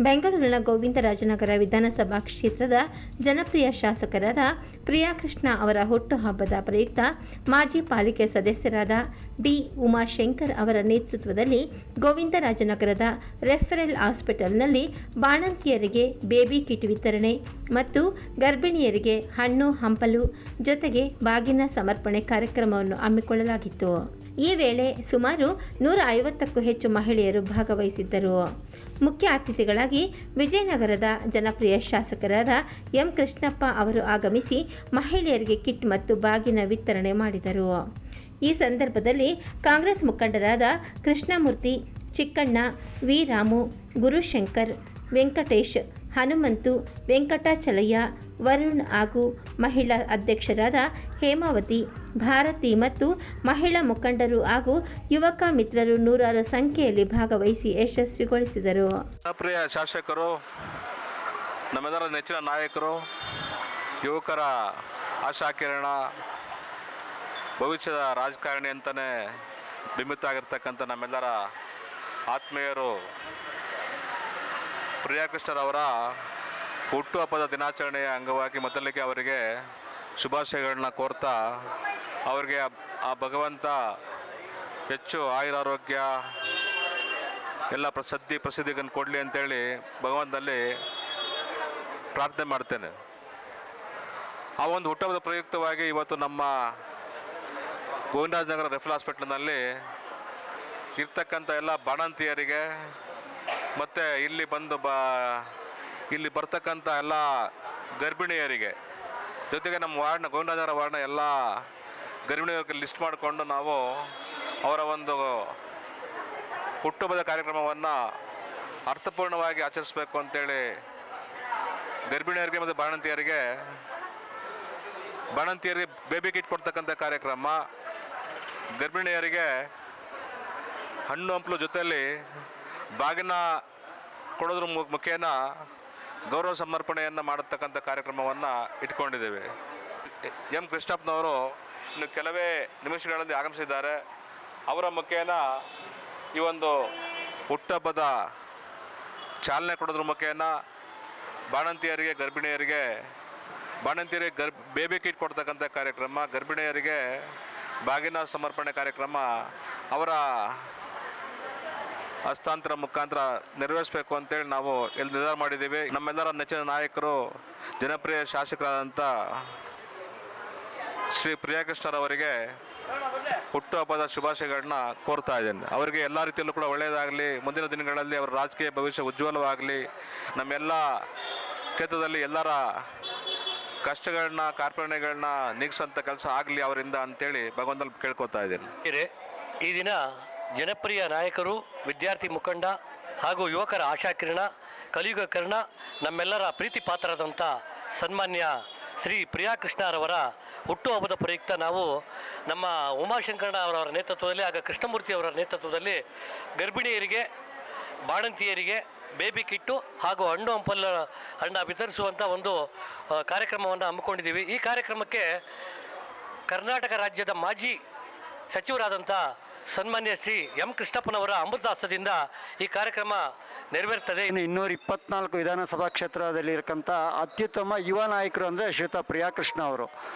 ಬೆಂಗಳೂರಿನ ಗೋವಿಂದರಾಜನಗರ ವಿಧಾನಸಭಾ ಕ್ಷೇತ್ರದ ಜನಪ್ರಿಯ ಶಾಸಕರಾದ ಪ್ರಿಯಾಕೃಷ್ಣ ಅವರ ಹುಟ್ಟುಹಬ್ಬದ ಪ್ರಯುಕ್ತ ಮಾಜಿ ಪಾಲಿಕೆ ಸದಸ್ಯರಾದ ಡಿ ಉಮಾಶಂಕರ್ ಅವರ ನೇತೃತ್ವದಲ್ಲಿ ಗೋವಿಂದರಾಜನಗರದ ರೆಫರಲ್ ಹಾಸ್ಪಿಟಲ್ನಲ್ಲಿ ಬಾಣಂತಿಯರಿಗೆ ಬೇಬಿ ಕಿಟ್ ವಿತರಣೆ ಮತ್ತು ಗರ್ಭಿಣಿಯರಿಗೆ ಹಣ್ಣು ಹಂಪಲು ಜೊತೆಗೆ ಬಾಗಿನ ಸಮರ್ಪಣೆ ಕಾರ್ಯಕ್ರಮವನ್ನು ಹಮ್ಮಿಕೊಳ್ಳಲಾಗಿತ್ತು. ಈ ವೇಳೆ ಸುಮಾರು 150ಕ್ಕೂ ಹೆಚ್ಚು ಮಹಿಳೆಯರು ಭಾಗವಹಿಸಿದ್ದರು. ಮುಖ್ಯ ಅತಿಥಿಗಳಾಗಿ ವಿಜಯನಗರದ ಜನಪ್ರಿಯ ಶಾಸಕರಾದ ಎಂ ಕೃಷ್ಣಪ್ಪ ಅವರು ಆಗಮಿಸಿ ಮಹಿಳೆಯರಿಗೆ ಕಿಟ್ ಮತ್ತು ಬಾಗಿನ ವಿತರಣೆ ಮಾಡಿದರು. ಈ ಸಂದರ್ಭದಲ್ಲಿ ಕಾಂಗ್ರೆಸ್ ಮುಖಂಡರಾದ ಕೃಷ್ಣಮೂರ್ತಿ, ಚಿಕ್ಕಣ್ಣ, ವಿ ರಾಮು, ಗುರುಶಂಕರ್, ವೆಂಕಟೇಶ್, ಹನುಮಂತು, ವೆಂಕಟಾಚಲಯ್ಯ, ವರುಣ್ ಹಾಗೂ ಮಹಿಳಾ ಅಧ್ಯಕ್ಷರಾದ ಹೇಮಾವತಿ, ಭಾರತಿ ಮತ್ತು ಮಹಿಳಾ ಮುಖಂಡರು ಹಾಗೂ ಯುವಕ ಮಿತ್ರರು ನೂರಾರು ಸಂಖ್ಯೆಯಲ್ಲಿ ಭಾಗವಹಿಸಿ ಯಶಸ್ವಿಗೊಳಿಸಿದರು. ಜನಪ್ರಿಯ ಶಾಸಕರು, ನಮ್ಮೆಲ್ಲರ ನೆಚ್ಚಿನ ನಾಯಕರು, ಯುವಕರ ಆಶಾಕಿರಣ, ಭವಿಷ್ಯದ ರಾಜಕಾರಣಿ ಅಂತಲೇ ಬಿಂಬಿತ ಆಗಿರ್ತಕ್ಕಂಥ ನಮ್ಮೆಲ್ಲರ ಆತ್ಮೀಯರು ಪ್ರಿಯಾಕೃಷ್ಣರವರ ಹುಟ್ಟುಹಬ್ಬದ ದಿನಾಚರಣೆಯ ಅಂಗವಾಗಿ ಮೊದಲಿಗೆ ಅವರಿಗೆ ಶುಭಾಶಯಗಳನ್ನ ಕೋರ್ತಾ ಅವರಿಗೆ ಆ ಭಗವಂತ ಹೆಚ್ಚು ಆಯುರಾರೋಗ್ಯ ಎಲ್ಲ ಪ್ರಸಿದ್ಧಿಗಳನ್ನು ಕೊಡಲಿ ಅಂತೇಳಿ ಭಗವಂತನಲ್ಲಿ ಪ್ರಾರ್ಥನೆ ಮಾಡ್ತೇನೆ. ಆ ಒಂದು ಹುಟ್ಟುಹಬ್ಬದ ಪ್ರಯುಕ್ತವಾಗಿ ಇವತ್ತು ನಮ್ಮ ಗೋವಿಂದರಾಜನಗರ ರೆಫರಲ್ ಹಾಸ್ಪಿಟ್ಲ್ನಲ್ಲಿ ಇರ್ತಕ್ಕಂಥ ಎಲ್ಲ ಬಾಣಂತಿಯರಿಗೆ ಮತ್ತು ಇಲ್ಲಿ ಬರ್ತಕ್ಕಂಥ ಎಲ್ಲ ಗರ್ಭಿಣಿಯರಿಗೆ, ಜೊತೆಗೆ ನಮ್ಮ ಗೋವಿಂದರಾಜನಗರ ವಾರ್ಡ್ನ ಎಲ್ಲ ಗರ್ಭಿಣಿಯರಿಗೆ ಲಿಸ್ಟ್ ಮಾಡಿಕೊಂಡು ನಾವು ಅವರ ಒಂದು ಹುಟ್ಟುಹಬ್ಬದ ಕಾರ್ಯಕ್ರಮವನ್ನು ಅರ್ಥಪೂರ್ಣವಾಗಿ ಆಚರಿಸಬೇಕು ಅಂತೇಳಿ ಗರ್ಭಿಣಿಯರಿಗೆ ಮತ್ತು ಬಾಣಂತಿಯರಿಗೆ ಬೇಬಿ ಕಿಟ್ ಕೊಡ್ತಕ್ಕಂಥ ಕಾರ್ಯಕ್ರಮ, ಗರ್ಭಿಣಿಯರಿಗೆ ಹಣ್ಣು ಹಂಪಲು ಜೊತೆಯಲ್ಲಿ ಬಾಗಿನ ಕೊಡೋದ್ರ ಮುಖೇನ ಗೌರವ ಸಮರ್ಪಣೆಯನ್ನು ಮಾಡತಕ್ಕಂಥ ಕಾರ್ಯಕ್ರಮವನ್ನು ಇಟ್ಕೊಂಡಿದ್ದೇವೆ. ಎಂ ಕೃಷ್ಣಪ್ಪನವರು ಇನ್ನು ಕೆಲವೇ ನಿಮಿಷಗಳಲ್ಲಿ ಆಗಮಿಸಿದ್ದಾರೆ. ಅವರ ಮುಖೇನ ಈ ಒಂದು ಹುಟ್ಟುಹಬ್ಬದ ಚಾಲನೆ ಕೊಡೋದ್ರ ಮುಖೇನ ಬಾಣಂತಿಯರಿಗೆ ಬೇಬಿ ಕಿಟ್ ಕೊಡ್ತಕ್ಕಂಥ ಕಾರ್ಯಕ್ರಮ, ಗರ್ಭಿಣಿಯರಿಗೆ ಬಾಗಿನ ಸಮರ್ಪಣೆ ಕಾರ್ಯಕ್ರಮ ಅವರ ಹಸ್ತಾಂತರ ಮುಖಾಂತರ ನೆರವೇರಿಸಬೇಕು ಅಂತೇಳಿ ನಾವು ಇಲ್ಲಿ ನಿರ್ಧಾರ ಮಾಡಿದ್ದೀವಿ. ನಮ್ಮೆಲ್ಲರ ನೆಚ್ಚಿನ ನಾಯಕರು, ಜನಪ್ರಿಯ ಶಾಸಕರಾದಂಥ ಶ್ರೀ ಪ್ರಿಯಾಕೃಷ್ಣರವರಿಗೆ ಹುಟ್ಟುಹಬ್ಬದ ಶುಭಾಶಯಗಳನ್ನ ಕೋರ್ತಾ ಇದ್ದೇನೆ. ಅವರಿಗೆ ಎಲ್ಲ ರೀತಿಯಲ್ಲೂ ಕೂಡ ಒಳ್ಳೆಯದಾಗಲಿ, ಮುಂದಿನ ದಿನಗಳಲ್ಲಿ ಅವರ ರಾಜಕೀಯ ಭವಿಷ್ಯ ಉಜ್ವಲವಾಗಲಿ, ನಮ್ಮೆಲ್ಲ ಕ್ಷೇತ್ರದಲ್ಲಿ ಎಲ್ಲರ ಕಷ್ಟಗಳನ್ನ ಕಾರ್ಪಣ್ಯಗಳನ್ನ ನೀಗಿಸೋಂಥ ಕೆಲಸ ಆಗಲಿ ಅವರಿಂದ ಅಂತೇಳಿ ಭಗವಂತನಲ್ಲಿ ಕೇಳ್ಕೊತಾ ಇದ್ದೇನೆ. ಈ ದಿನ ಜನಪ್ರಿಯ ನಾಯಕರು, ವಿದ್ಯಾರ್ಥಿ ಮುಖಂಡ ಹಾಗೂ ಯುವಕರ ಆಶಾಕಿರಣ, ಕಲಿಯುಗ ಕರ್ಣ, ನಮ್ಮೆಲ್ಲರ ಪ್ರೀತಿ ಪಾತ್ರರಾದಂಥ ಸನ್ಮಾನ್ಯ ಶ್ರೀ ಪ್ರಿಯಾಕೃಷ್ಣರವರ ಹುಟ್ಟುಹಬ್ಬದ ಪ್ರಯುಕ್ತ ನಾವು ನಮ್ಮ ಉಮಾಶಂಕರಣ್ಣ ಅವರವರ ನೇತೃತ್ವದಲ್ಲಿ ಹಾಗೂ ಕೃಷ್ಣಮೂರ್ತಿ ಅವರ ನೇತೃತ್ವದಲ್ಲಿ ಗರ್ಭಿಣಿಯರಿಗೆ, ಬಾಣಂತಿಯರಿಗೆ ಬೇಬಿ ಕಿಟ್ಟು ಹಾಗೂ ಹಣ್ಣು ಹಣ್ಣು ವಿತರಿಸುವಂಥ ಒಂದು ಕಾರ್ಯಕ್ರಮವನ್ನು ಹಮ್ಮಿಕೊಂಡಿದ್ದೀವಿ. ಈ ಕಾರ್ಯಕ್ರಮಕ್ಕೆ ಕರ್ನಾಟಕ ರಾಜ್ಯದ ಮಾಜಿ ಸಚಿವರಾದಂಥ ಸನ್ಮಾನ್ಯ ಶ್ರೀ ಎಂ ಕೃಷ್ಣಪ್ಪನವರ ಅಮೃತಾಸ್ತದಿಂದ ಈ ಕಾರ್ಯಕ್ರಮ ನೆರವೇರ್ತದೆ. 224 ವಿಧಾನಸಭಾ ಕ್ಷೇತ್ರದಲ್ಲಿ ಇರತಕ್ಕಂಥ ಅತ್ಯುತ್ತಮ ಯುವ ನಾಯಕರು ಅಂದರೆ ಶ್ರೀಯುತ ಪ್ರಿಯಾಕೃಷ್ಣ ಅವರು.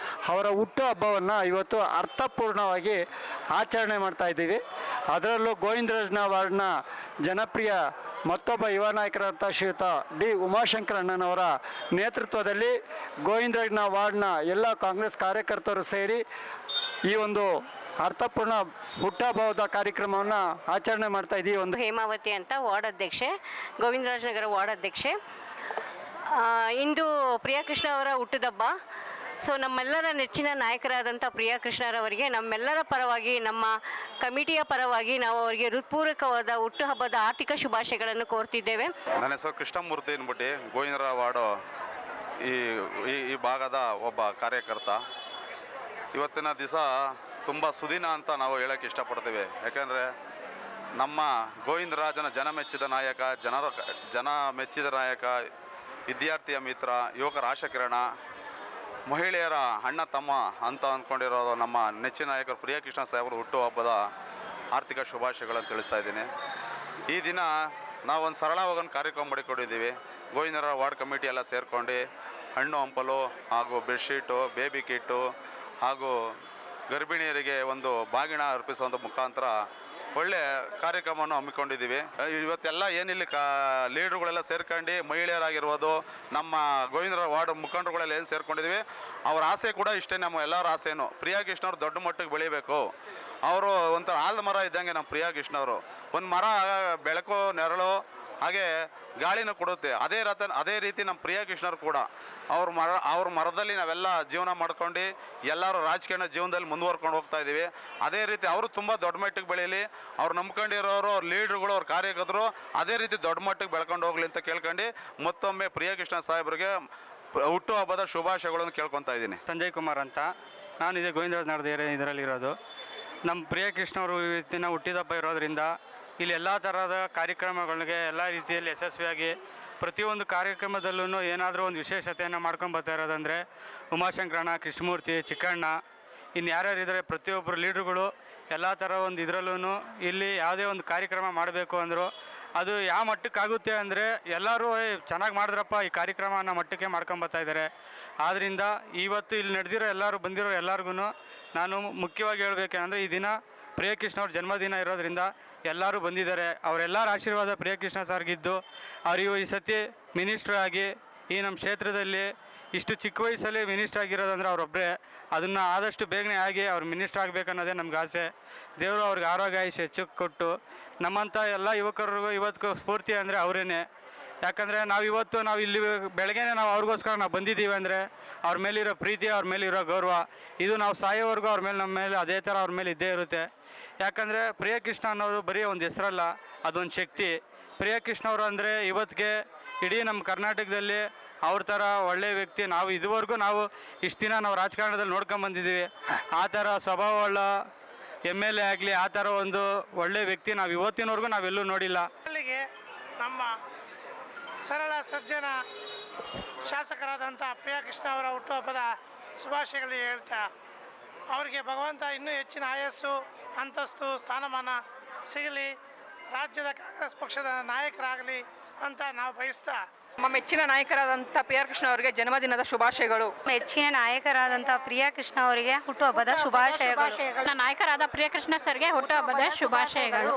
ಅವರ ಹುಟ್ಟುಹಬ್ಬವನ್ನು ಇವತ್ತು ಅರ್ಥಪೂರ್ಣವಾಗಿ ಆಚರಣೆ ಮಾಡ್ತಾ ಇದ್ದೀವಿ. ಅದರಲ್ಲೂ ಗೋವಿಂದರಾಜನ ವಾರ್ಡ್ನ ಜನಪ್ರಿಯ ಮತ್ತೊಬ್ಬ ಯುವ ನಾಯಕರಂಥ ಶ್ರೀಯುತ ಡಿ ಉಮಾಶಂಕರ್ ಅಣ್ಣನವರ ನೇತೃತ್ವದಲ್ಲಿ ಗೋವಿಂದರಾಜನ ವಾರ್ಡ್ನ ಎಲ್ಲ ಕಾಂಗ್ರೆಸ್ ಕಾರ್ಯಕರ್ತರು ಸೇರಿ ಈ ಒಂದು ಅರ್ಥಪೂರ್ಣ ಹುಟ್ಟುಹಬ್ಬದ ಕಾರ್ಯಕ್ರಮವನ್ನು ಆಚರಣೆ ಮಾಡ್ತಾ ಇದ್ದೀವಿ. ಒಂದು ಹೇಮಾವತಿ ಅಂತ ವಾರ್ಡ್ ಅಧ್ಯಕ್ಷೆ, ಗೋವಿಂದರಾಜನಗರ ವಾರ್ಡ್ ಅಧ್ಯಕ್ಷೆ. ಇಂದು ಪ್ರಿಯಾಕೃಷ್ಣ ಅವರ ಹುಟ್ಟುಹಬ್ಬ. ಸೊ ನಮ್ಮೆಲ್ಲರ ನೆಚ್ಚಿನ ನಾಯಕರಾದಂಥ ಪ್ರಿಯಾಕೃಷ್ಣರವರಿಗೆ ನಮ್ಮೆಲ್ಲರ ಪರವಾಗಿ, ನಮ್ಮ ಕಮಿಟಿಯ ಪರವಾಗಿ ನಾವು ಅವರಿಗೆ ಹೃತ್ಪೂರ್ವಕವಾದ ಹುಟ್ಟುಹಬ್ಬದ ಆರ್ಥಿಕ ಶುಭಾಶಯಗಳನ್ನು ಕೋರ್ತಿದ್ದೇವೆ. ನನ್ನ ಹೆಸರು ಕೃಷ್ಣಮೂರ್ತಿ ಅಂದ್ಬಿಟ್ಟು ಗೋವಿಂದರ ವಾರ್ಡು ಈ ಭಾಗದ ಒಬ್ಬ ಕಾರ್ಯಕರ್ತ. ಇವತ್ತಿನ ದಿವಸ ತುಂಬ ಸುದಿನ ಅಂತ ನಾವು ಹೇಳೋಕ್ಕೆ ಇಷ್ಟಪಡ್ತೀವಿ. ಯಾಕೆಂದರೆ ನಮ್ಮ ಗೋವಿಂದರಾಜನ ಮೆಚ್ಚಿದ ನಾಯಕ, ಜನ ಮೆಚ್ಚಿದ ನಾಯಕ, ವಿದ್ಯಾರ್ಥಿಯ ಮಿತ್ರ, ಯುವಕರ ಆಶಾಕಿರಣ, ಮಹಿಳೆಯರ ಅಣ್ಣ ತಮ್ಮ ಅಂತ ಅಂದ್ಕೊಂಡಿರೋದು ನಮ್ಮ ನೆಚ್ಚಿನ ನಾಯಕರು ಪ್ರಿಯಾಕೃಷ್ಣ ಸಾಹೇಬರು ಹುಟ್ಟುಹಬ್ಬದ ಆರ್ಥಿಕ ಶುಭಾಶಯಗಳನ್ನು ತಿಳಿಸ್ತಾ ಇದ್ದೀನಿ. ಈ ದಿನ ನಾವು ಒಂದು ಸರಳವಾಗಿ ಒಂದು ಕಾರ್ಯಕ್ರಮ ಮಾಡಿಕೊಂಡಿದ್ದೀವಿ. ಗೋವಿಂದರ ವಾರ್ಡ್ ಕಮಿಟಿ ಎಲ್ಲ ಸೇರ್ಕೊಂಡು ಹಣ್ಣು ಹಂಪಲು ಹಾಗೂ ಬೆಡ್ಶೀಟು, ಬೇಬಿ ಕಿಟ್ಟು ಹಾಗೂ ಗರ್ಭಿಣಿಯರಿಗೆ ಒಂದು ಬಾಗಿಣ ಅರ್ಪಿಸುವಂಥ ಮುಖಾಂತರ ಒಳ್ಳೆ ಕಾರ್ಯಕ್ರಮವನ್ನು ಹಮ್ಮಿಕೊಂಡಿದ್ದೀವಿ. ಇವತ್ತೆಲ್ಲ ಏನಿಲ್ಲಿ ಲೀಡ್ರುಗಳೆಲ್ಲ ಸೇರ್ಕೊಂಡು ಮಹಿಳೆಯರಾಗಿರ್ಬೋದು, ನಮ್ಮ ಗೋವಿಂದರ ವಾರ್ಡ್ ಮುಖಂಡರುಗಳೆಲ್ಲ ಏನು ಸೇರ್ಕೊಂಡಿದ್ದೀವಿ, ಅವ್ರ ಆಸೆ ಕೂಡ ಇಷ್ಟೇ. ನಮ್ಮ ಎಲ್ಲರ ಆಸೆನೂ ಪ್ರಿಯಾ ಕೃಷ್ಣ ಅವ್ರು ದೊಡ್ಡ ಮಟ್ಟಿಗೆ ಬೆಳಿಬೇಕು. ಅವರು ಒಂಥರ ಆಲದ ಮರ ಇದ್ದಂಗೆ ನಮ್ಮ ಪ್ರಿಯಾ ಕೃಷ್ಣ ಅವರು. ಒಂದು ಮರ ಬೆಳಕು, ನೆರಳು, ಹಾಗೆ ಗಾಳಿನೂ ಕೊಡುತ್ತೆ. ಅದೇ ರೀತಿ ನಮ್ಮ ಪ್ರಿಯಾ ಕೃಷ್ಣರು ಕೂಡ ಅವ್ರ ಮರದಲ್ಲಿ ನಾವೆಲ್ಲ ಜೀವನ ಮಾಡ್ಕೊಂಡು ಎಲ್ಲರೂ ರಾಜಕೀಯ ಜೀವನದಲ್ಲಿ ಮುಂದುವರ್ಕೊಂಡು ಹೋಗ್ತಾ ಇದ್ದೀವಿ. ಅದೇ ರೀತಿ ಅವರು ತುಂಬ ದೊಡ್ಡ ಮಟ್ಟಿಗೆ ಬೆಳೀಲಿ, ಅವ್ರು ನಂಬ್ಕೊಂಡಿರೋರು, ಅವ್ರ ಲೀಡ್ರುಗಳು, ಅವ್ರ ಕಾರ್ಯಕರ್ತರು ಅದೇ ರೀತಿ ದೊಡ್ಡ ಮಟ್ಟಿಗೆ ಬೆಳ್ಕೊಂಡು ಹೋಗ್ಲಿ ಅಂತ ಕೇಳ್ಕೊಂಡು ಮತ್ತೊಮ್ಮೆ ಪ್ರಿಯಾ ಕೃಷ್ಣ ಸಾಹೇಬ್ರಿಗೆ ಹುಟ್ಟುಹಬ್ಬದ ಶುಭಾಶಯಗಳನ್ನು ಕೇಳ್ಕೊತಾ ಇದ್ದೀನಿ. ಸಂಜಯ್ ಕುಮಾರ್ ಅಂತ, ನಾನು ಇದೇ ಗೋವಿಂದರಾಜ್ ನಗರದ ಇದರಲ್ಲಿರೋದು. ನಮ್ಮ ಪ್ರಿಯಾ ಕೃಷ್ಣ ಅವರು ಇವತ್ತಿನ ಹುಟ್ಟಿದಬ್ಬ ಇರೋದ್ರಿಂದ ಇಲ್ಲಿ ಎಲ್ಲ ಥರದ ಕಾರ್ಯಕ್ರಮಗಳಿಗೆ ಎಲ್ಲ ರೀತಿಯಲ್ಲಿ ಯಶಸ್ವಿಯಾಗಿ ಪ್ರತಿಯೊಂದು ಕಾರ್ಯಕ್ರಮದಲ್ಲೂ ಏನಾದರೂ ಒಂದು ವಿಶೇಷತೆಯನ್ನು ಮಾಡ್ಕೊಂಡು ಬರ್ತಾ ಇರೋದಂದರೆ ಉಮಾಶಂಕರಣ್ಣ, ಕೃಷ್ಣಮೂರ್ತಿ, ಚಿಕ್ಕಣ್ಣ, ಇನ್ನು ಯಾರ್ಯಾರಿದ್ದಾರೆ ಪ್ರತಿಯೊಬ್ಬರು ಲೀಡ್ರುಗಳು ಎಲ್ಲ ಥರ ಒಂದು ಇದರಲ್ಲೂ ಇಲ್ಲಿ ಯಾವುದೇ ಒಂದು ಕಾರ್ಯಕ್ರಮ ಮಾಡಬೇಕು ಅಂದರು ಅದು ಯಾವ ಮಟ್ಟಕ್ಕಾಗುತ್ತೆ ಅಂದರೆ ಎಲ್ಲರೂ ಚೆನ್ನಾಗಿ ಮಾಡಿದ್ರಪ್ಪ ಈ ಕಾರ್ಯಕ್ರಮ ಅನ್ನೋ ಮಟ್ಟಕ್ಕೆ ಮಾಡ್ಕೊಂಬರ್ತಾ ಇದ್ದಾರೆ. ಆದ್ದರಿಂದ ಇವತ್ತು ಇಲ್ಲಿ ನಡೆದಿರೋ ಎಲ್ಲರೂ ಬಂದಿರೋ ಎಲ್ಲರಿಗೂ ನಾನು ಮುಖ್ಯವಾಗಿ ಹೇಳಬೇಕಂದ್ರೆ ಈ ದಿನ ಪ್ರಿಯಾ ಕೃಷ್ಣ ಅವ್ರ ಜನ್ಮದಿನ ಇರೋದ್ರಿಂದ ಎಲ್ಲರೂ ಬಂದಿದ್ದಾರೆ. ಅವರೆಲ್ಲರ ಆಶೀರ್ವಾದ ಪ್ರಿಯಾ ಕೃಷ್ಣ ಸರ್ಗಿದ್ದು ಅವರಿಗೂ ಈ ಸತಿ ಮಿನಿಸ್ಟ್ರ್ ಆಗಿ ಈ ನಮ್ಮ ಕ್ಷೇತ್ರದಲ್ಲಿ ಇಷ್ಟು ಚಿಕ್ಕ ವಯಸ್ಸಲ್ಲಿ ಮಿನಿಸ್ಟ್ರ್ ಆಗಿರೋದಂದ್ರೆ ಅವರೊಬ್ಬರೇ. ಅದನ್ನು ಆದಷ್ಟು ಬೇಗನೆ ಆಗಿ ಅವ್ರು ಮಿನಿಸ್ಟ್ರ್ ಆಗಬೇಕನ್ನೋದೇ ನಮ್ಗೆ ಆಸೆ. ದೇವರು ಅವ್ರಿಗೆ ಆರೋಗ್ಯ ಆಯುಷ್ಯ ಹೆಚ್ಚು ಕೊಟ್ಟು ನಮ್ಮಂಥ ಎಲ್ಲ ಯುವಕರಿಗೂ ಇವತ್ತು ಸ್ಫೂರ್ತಿ ಅಂದರೆ ಅವರೇನೆ. ಯಾಕಂದರೆ ನಾವು ಇಲ್ಲಿ ಬೆಳಗ್ಗೆನೇ ನಾವು ಅವ್ರಿಗೋಸ್ಕರ ನಾವು ಬಂದಿದ್ದೀವಿ ಅಂದರೆ ಅವ್ರ ಮೇಲಿರೋ ಪ್ರೀತಿ, ಅವ್ರ ಮೇಲಿರೋ ಗೌರವ, ಇದು ನಾವು ಸಾಯೋವರೆಗೂ ಅವ್ರ ಮೇಲೆ, ನಮ್ಮ ಮೇಲೆ ಅದೇ ಥರ ಅವ್ರ ಮೇಲೆ ಇದ್ದೇ ಇರುತ್ತೆ. ಯಾಕಂದರೆ ಪ್ರಿಯಾ ಕೃಷ್ಣ ಅನ್ನೋದು ಬರೀ ಒಂದು ಹೆಸರಲ್ಲ, ಅದೊಂದು ಶಕ್ತಿ. ಪ್ರಿಯಾ ಕೃಷ್ಣ ಅವರು ಅಂದರೆ ಇವತ್ತಿಗೆ ಇಡೀ ನಮ್ಮ ಕರ್ನಾಟಕದಲ್ಲಿ ಅವ್ರ ಥರ ಒಳ್ಳೆಯ ವ್ಯಕ್ತಿ ನಾವು ಇದುವರೆಗೂ ಇಷ್ಟು ದಿನ ನಾವು ರಾಜಕಾರಣದಲ್ಲಿ ನೋಡ್ಕೊಂಬಂದಿದ್ದೀವಿ. ಆ ಥರ ಸ್ವಭಾವವುಳ್ಳ MLA ಆಗಲಿ, ಆ ಥರ ಒಂದು ಒಳ್ಳೆಯ ವ್ಯಕ್ತಿ ನಾವು ಇವತ್ತಿನವರೆಗೂ ನಾವೆಲ್ಲೂ ನೋಡಿಲ್ಲ. ಅಲ್ಲಿಗೆ ನಮ್ಮ ಸರಳ ಸಜ್ಜನ ಶಾಸಕರಾದಂಥ ಪ್ರಿಯಾ ಕೃಷ್ಣ ಅವರ ಹುಟ್ಟುಹಬ್ಬದ ಶುಭಾಶಯಗಳು ಹೇಳ್ತಾ ಅವರಿಗೆ ಭಗವಂತ ಇನ್ನೂ ಹೆಚ್ಚಿನ ಆಯಸ್ಸು, ಅಂತಸ್ತು, ಸ್ಥಾನಮಾನ ಸಿಗಲಿ, ರಾಜ್ಯದ ಕಾಂಗ್ರೆಸ್ ಪಕ್ಷದ ನಾಯಕರಾಗಲಿ ಅಂತ ನಾವು ಬಯಸ್ತಾ ನಮ್ಮ ಮೆಚ್ಚಿನ ನಾಯಕರಾದಂಥ ಪ್ರಿಯಾ ಕೃಷ್ಣ ಅವರಿಗೆ ಜನ್ಮದಿನದ ಶುಭಾಶಯಗಳು. ಮೆಚ್ಚಿನ ನಾಯಕರಾದಂಥ ಪ್ರಿಯಾ ಕೃಷ್ಣ ಅವರಿಗೆ ಹುಟ್ಟುಹಬ್ಬದ ಶುಭಾಶಯಗಳು. ನಾಯಕರಾದ ಪ್ರಿಯಾ ಕೃಷ್ಣ ಸರ್ಗೆ ಹುಟ್ಟುಹಬ್ಬದ ಶುಭಾಶಯಗಳು.